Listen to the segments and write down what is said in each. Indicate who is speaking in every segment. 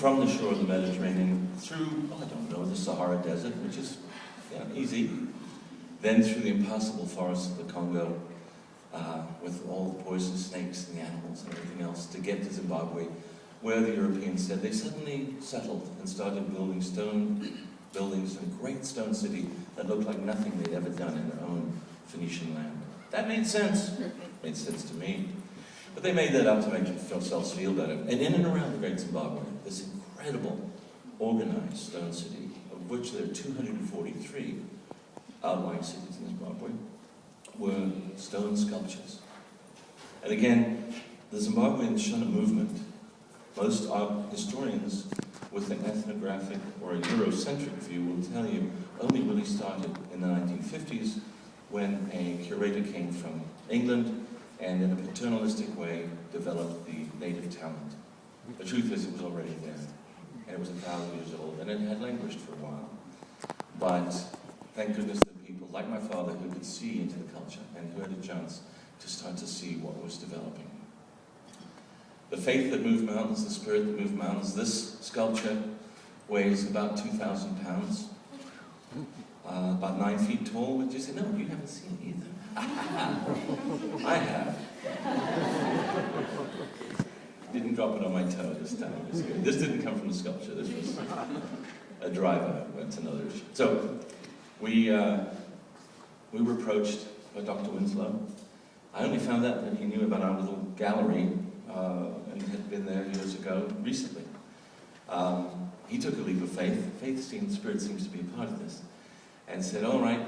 Speaker 1: from the shore of the Mediterranean through, I don't know, the Sahara Desert, which is easy, then through the impassable forests of the Congo, with all the poisonous snakes and the animals and everything else, to get to Zimbabwe, where the Europeans said they suddenly settled and started building stone buildings and a great stone city that looked like nothing they'd ever done in their own Phoenician land. That made sense. Made sense to me. But they made that up to make themselves feel better. And in and around the Great Zimbabwe, this incredible organized stone city, of which there are 243 outlying cities in Zimbabwe, were stone sculptures. And again, the Zimbabwean Shona movement, most art historians with an ethnographic or a Eurocentric view will tell you only really started in the 1950s when a curator came from England and in a paternalistic way developed the native talent. The truth is it was already there, and it was 1,000 years old, and it had languished for a while. But thank goodness there were people like my father who could see into the culture and who had a chance to start to see what was developing. The faith that moved mountains, the spirit that moved mountains, this sculpture weighs about 2,000 pounds, about 9 feet tall. Would you say, no, you haven't seen it either? I have. Didn't drop it on my toe this time. It was good. This didn't come from the sculpture. This was a driver. That's another issue. So we were approached by Dr. Winslow. I only found out that he knew about our little gallery and had been there years ago, recently. He took a leap of faith. Spirit seems to be a part of this. And said, all right,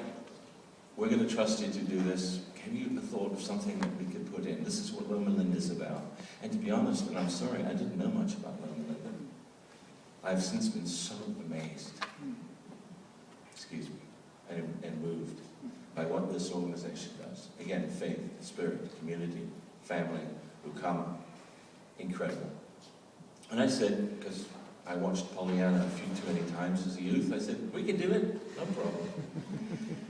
Speaker 1: we're going to trust you to do this. Have you thought of something that we could put in? This is what Loma Linda's about. And to be honest, and I'm sorry, I didn't know much about Loma Linda. I've since been so amazed, and moved by what this organization does. Again, faith, spirit, community, family, who come, incredible. And I said, because I watched Pollyanna a few too many times as a youth, I said, we can do it, no problem.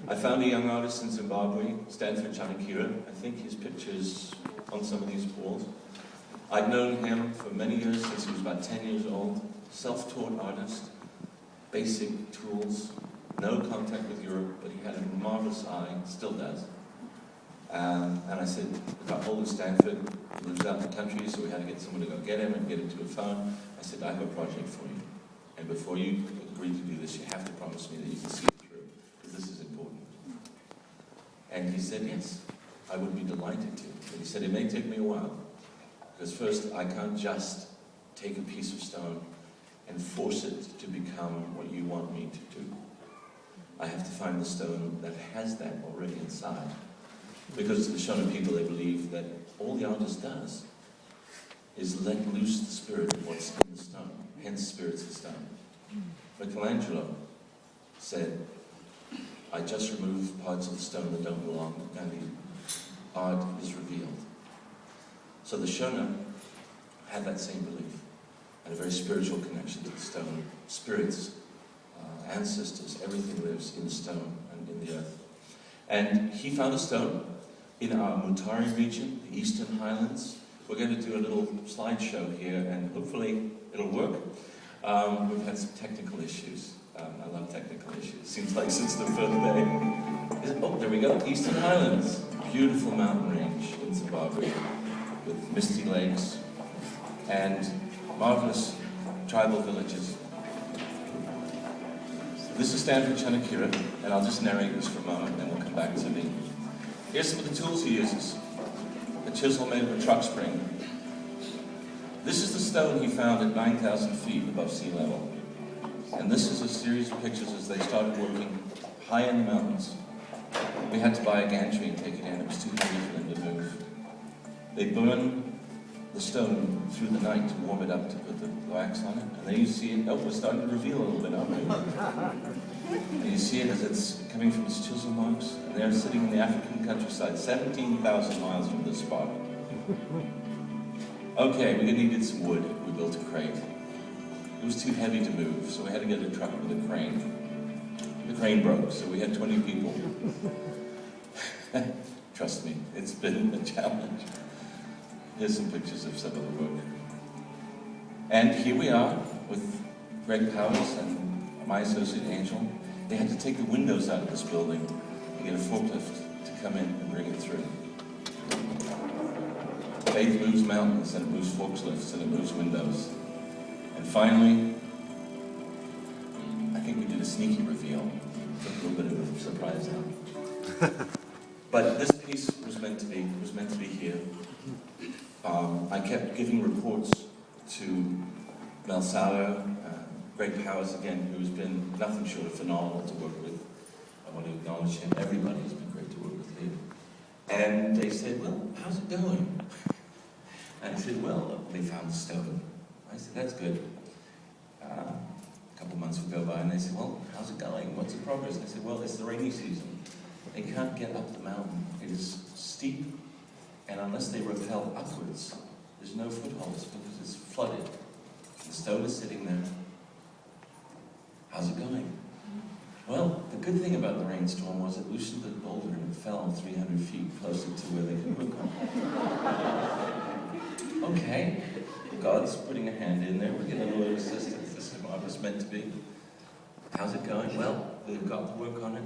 Speaker 1: I found a young artist in Zimbabwe, Stanford Chanakira. I think his picture's on some of these walls. I'd known him for many years, since he was about 10 years old. Self-taught artist, basic tools, no contact with Europe, but he had a marvelous eye, still does. And I said, if I hold Stanford, he lives out in the country, so we had to get someone to go get him and get him to a phone. I said, I have a project for you. And before you agree to do this, you have to promise me that you can see it through, because this is important. And he said, yes, I would be delighted to. But he said, it may take me a while, because first, I can't just take a piece of stone and force it to become what you want me to do. I have to find the stone that has that already inside. Because to the Shona people, they believe that all the artist does is let loose the spirit of what's in the stone, hence spirit's the stone. Michelangelo said, I just remove parts of the stone that don't belong, and the art is revealed. So the Shona had that same belief, and a very spiritual connection to the stone. Spirits, ancestors, everything lives in the stone and in the earth. And he found a stone in our Mutare region, the Eastern Highlands. We're going to do a little slideshow here, and hopefully it'll work. We've had some technical issues. I love technical issues. Seems like since the first day. Oh, there we go. Eastern Highlands. Beautiful mountain range in Zimbabwe with misty lakes and marvelous tribal villages. This is Stanford Chanakira, and I'll just narrate this for a moment, and then we'll come back to me. Here's some of the tools he uses. A chisel made of a truck spring. This is the stone he found at 9,000 feet above sea level. And this is a series of pictures as they started working high in the mountains. We had to buy a gantry and take it in. It was too heavy for them to move. They burn the stone through the night to warm it up, to put the wax on it. And then you see it, we're starting to reveal a little bit, aren't we? And you see it as it's coming from its chisel marks. And they're sitting in the African countryside, 17,000 miles from this spot. Okay, we needed some wood. We built a crate. It was too heavy to move, so we had to get a truck with a crane. The crane broke, so we had 20 people. Trust me, it's been a challenge. Here's some pictures of some of the work. And here we are with Greg Powers and my associate Angel. They had to take the windows out of this building and get a forklift to come in and bring it through. Faith moves mountains, and it moves forklifts, and it moves windows. And finally, I think we did a sneaky reveal. A little bit of a surprise now. But this piece was meant to be here. I kept giving reports to Mel Sauer, Greg Powers again, who's been nothing short of phenomenal to work with. I want to acknowledge him. Everybody has been great to work with here. And they said, well, how's it going? And I said, well, they found the stone. I said, that's good. A couple months would go by, and they said, well, how's it going? What's the progress? And I said, well, it's the rainy season. They can't get up the mountain. It is steep, and unless they rappel upwards, there's no footholds because it's flooded. The stone is sitting there. How's it going? Well, the good thing about the rainstorm was it loosened the boulder and it fell 300 feet closer to where they could work on. Okay, God's putting a hand in there. We're getting a little assistance. This is what it was meant to be. How's it going? Well, they've got to work on it.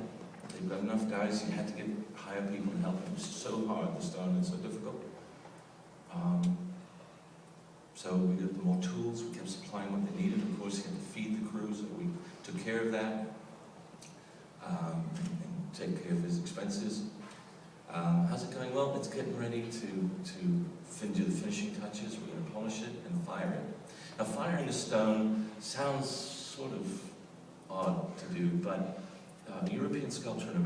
Speaker 1: They've got enough guys. You had to hire people and help them. It was so hard, the stone, it's so difficult. So we gave them more tools. We kept supplying what they needed. Of course, you had to feed the crew, so we took care of that. And take care of his expenses. How's it going? Well, it's getting ready to do the finishing touches. We're going to polish it and fire it. Now, firing a stone sounds sort of odd to do, but European sculpture in America